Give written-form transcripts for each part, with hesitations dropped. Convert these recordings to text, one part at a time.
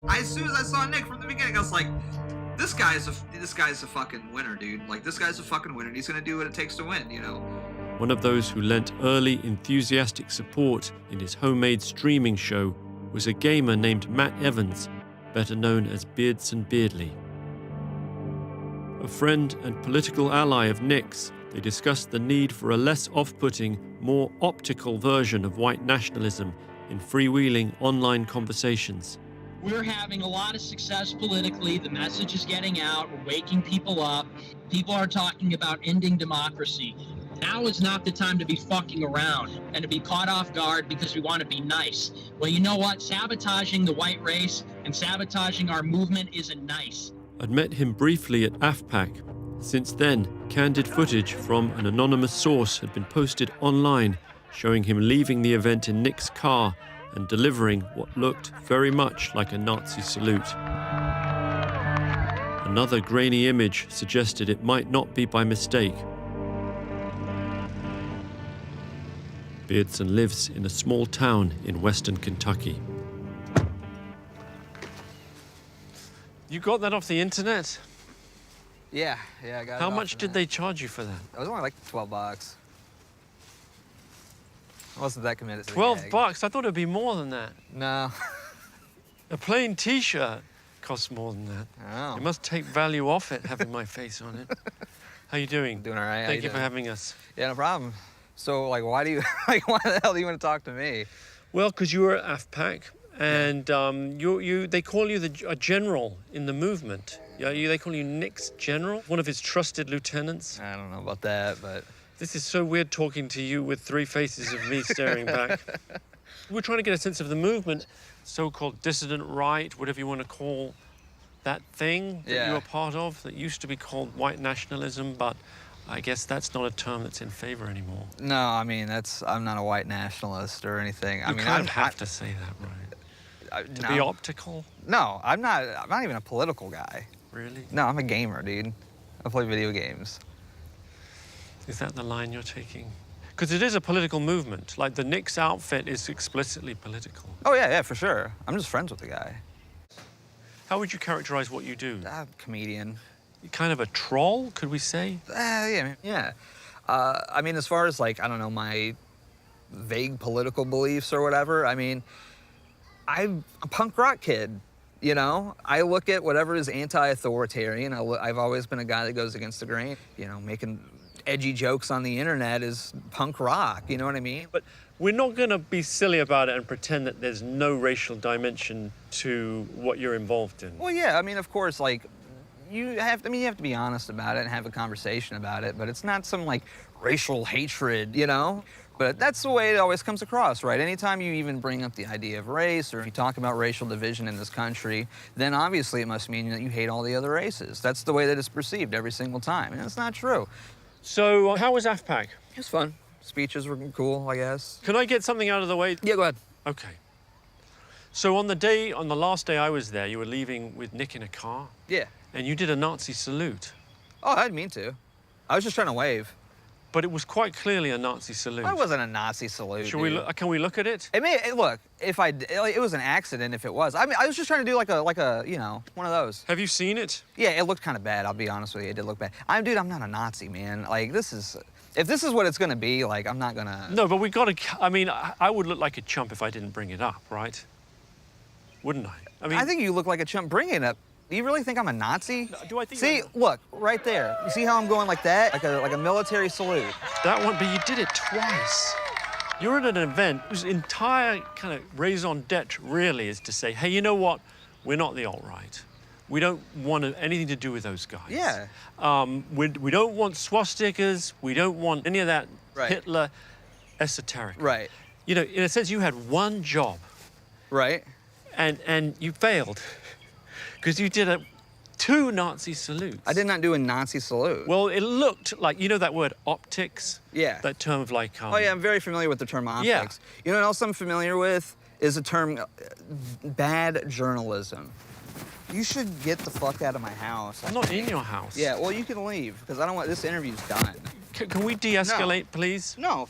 As soon as I saw Nick from the beginning, I was like, this guy's a fucking winner, dude. Like, this guy's a fucking winner, and he's gonna do what it takes to win, you know? One of those who lent early, enthusiastic support in his homemade streaming show was a gamer named Matt Evans, better known as Beardson Beardly. A friend and political ally of Nick's, they discussed the need for a less off-putting, more optical version of white nationalism in freewheeling online conversations. We're having a lot of success politically. The message is getting out. We're waking people up. People are talking about ending democracy. Now is not the time to be fucking around and to be caught off guard because we want to be nice. Well, you know what? Sabotaging the white race and sabotaging our movement isn't nice. I'd met him briefly at AFPAC. Since then, candid footage from an anonymous source had been posted online, showing him leaving the event in Nick's car and delivering what looked very much like a Nazi salute. Another grainy image suggested it might not be by mistake. Beardson lives in a small town in western Kentucky. You got that off the internet? Yeah, I got it. How off much the did net. they charge you for that? It was only like $12. I wasn't that committed to the 12 gag. bucks? I thought it'd be more than that. No. A plain t-shirt costs more than that. Oh. It must take value off it, having my face on it. How you doing? Doing all right. How Thank you doing? for having us. Yeah, no problem. So, like, why do you, like, why the hell do you want to talk to me? Well, because you were at AFPAC, and they call you a general in the movement. Yeah, they call you Nick's general, one of his trusted lieutenants. I don't know about that, but... This is so weird talking to you with three faces of me staring back. We're trying to get a sense of the movement, so-called dissident right, whatever you want to call that thing that you were part of, that used to be called white nationalism, but I guess that's not a term that's in favor anymore. No, I mean, I'm not a white nationalist or anything. You kind of have to say that, right? To be optical? No, I'm not even a political guy. Really? No, I'm a gamer, dude. I play video games. Is that the line you're taking? Because it is a political movement. Like, the Knicks outfit is explicitly political. Oh, yeah, for sure. I'm just friends with the guy. How would you characterize what you do? Comedian. You're kind of a troll, could we say? Yeah. I mean, as far as, like, I don't know, my vague political beliefs or whatever, I mean, I'm a punk rock kid, you know? I look at whatever is anti-authoritarian. I've always been a guy that goes against the grain. You know, making edgy jokes on the internet is punk rock, you know what I mean? But we're not going to be silly about it and pretend that there's no racial dimension to what you're involved in. Well, yeah, I mean, of course, like, you have to be honest about it and have a conversation about it, but it's not some, like, racial hatred, you know? But that's the way it always comes across, right? Anytime you even bring up the idea of race or if you talk about racial division in this country, then obviously it must mean that you hate all the other races. That's the way that it's perceived every single time, and that's not true. So, how was AFPAC? It was fun. Speeches were cool, I guess. Can I get something out of the way? Yeah, go ahead. Okay. So on the last day I was there, you were leaving with Nick in a car? Yeah. And you did a Nazi salute. Oh, I didn't mean to. I was just trying to wave. But it was quite clearly a Nazi salute. It wasn't a Nazi salute. Can we look at it? Look, it was an accident if it was. I mean, I was just trying to do like a, you know, one of those. Have you seen it? Yeah, it looked kind of bad, I'll be honest with you. It did look bad. Dude, I'm not a Nazi, man. Like, if this is what it's gonna be, like, I'm not gonna... No, but we gotta, I mean, I would look like a chump if I didn't bring it up, right? Wouldn't I? I mean... I think you look like a chump bringing it up. Do you really think I'm a Nazi? No, do I think... See, look, right there. You see how I'm going like that? Like a military salute. That one, but you did it twice. You're at an event whose entire kind of raison d'etre really is to say, hey, you know what? We're not the alt-right. We don't want anything to do with those guys. Yeah. We don't want swastikas. We don't want any of that Right. Hitler esoteric. Right. You know, in a sense, you had one job. Right. And you failed. Because you did two Nazi salutes. I did not do a Nazi salute. Well, it looked like, you know that word optics? Yeah. That term of like... Oh, yeah, I'm very familiar with the term optics. Yeah. You know what else I'm familiar with? Is the term bad journalism. You should get the fuck out of my house. I'm not in your house. Yeah, well, you can leave, because I don't want... This interview's done. Can we de-escalate, please? No.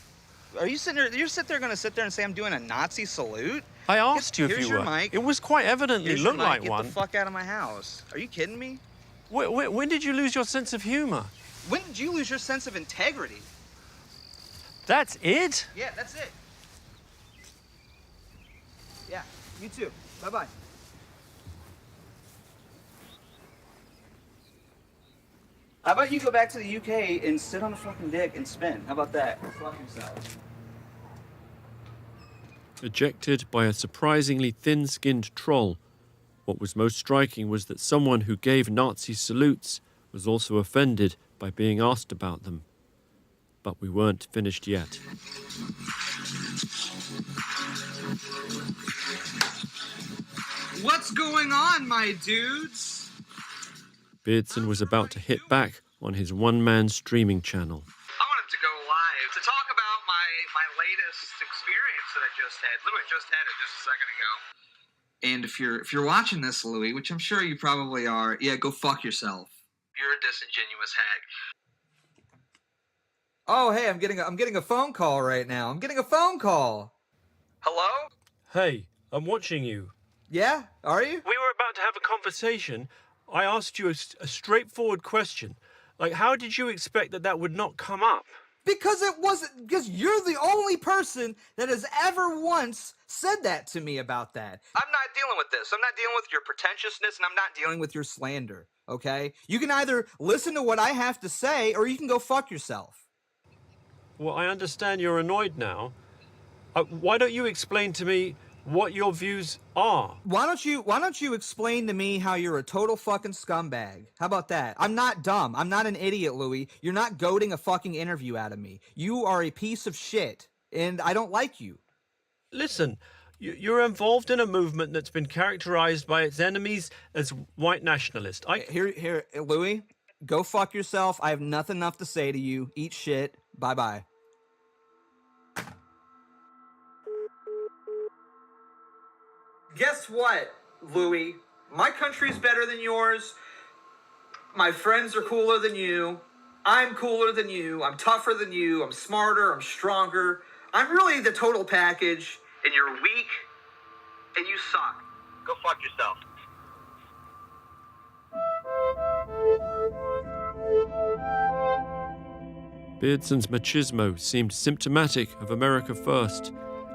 Are you sitting there... You're gonna sit there and say I'm doing a Nazi salute? I asked you if Here's you your were. mic. It was quite evidently Here's your looked mic. like Get one. the fuck out of my house. Are you kidding me? When did you lose your sense of humor? When did you lose your sense of integrity? That's it? Yeah, that's it. Yeah, you too. Bye-bye. How about you go back to the UK and sit on a fucking dick and spin? How about that? Fuck yourself. Ejected by a surprisingly thin-skinned troll, what was most striking was that someone who gave Nazi salutes was also offended by being asked about them. But we weren't finished yet. What's going on, my dudes? Beardson was about to hit back on his one-man streaming channel. I wanted to go live to talk about my latest experience that I just had. Literally just had it just a second ago. And if you're watching this, Louis, which I'm sure you probably are, yeah, go fuck yourself. You're a disingenuous hack. Oh, hey, I'm getting a phone call right now. I'm getting a phone call. Hello? Hey, I'm watching you. Yeah? Are you? We were about to have a conversation. I asked you a straightforward question. Like, how did you expect that would not come up? Because you're the only person that has ever once said that to me about that. I'm not dealing with this. I'm not dealing with your pretentiousness, and I'm not dealing with your slander, okay? You can either listen to what I have to say, or you can go fuck yourself. Well, I understand you're annoyed now. Why don't you explain to me what your views are? Why don't you explain to me how you're a total fucking scumbag? How about that? I'm not dumb. I'm not an idiot, Louis. You're not goading a fucking interview out of me. You are a piece of shit, and I don't like you. Listen, you're involved in a movement that's been characterized by its enemies as white nationalist. Here, Louis, go fuck yourself. I have nothing enough to say to you. Eat shit. Bye-bye. Guess what, Louis? My country's better than yours. My friends are cooler than you. I'm cooler than you. I'm tougher than you. I'm smarter. I'm stronger. I'm really the total package. And you're weak. And you suck. Go fuck yourself. Beardson's machismo seemed symptomatic of America First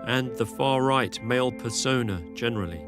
and the far-right male persona generally.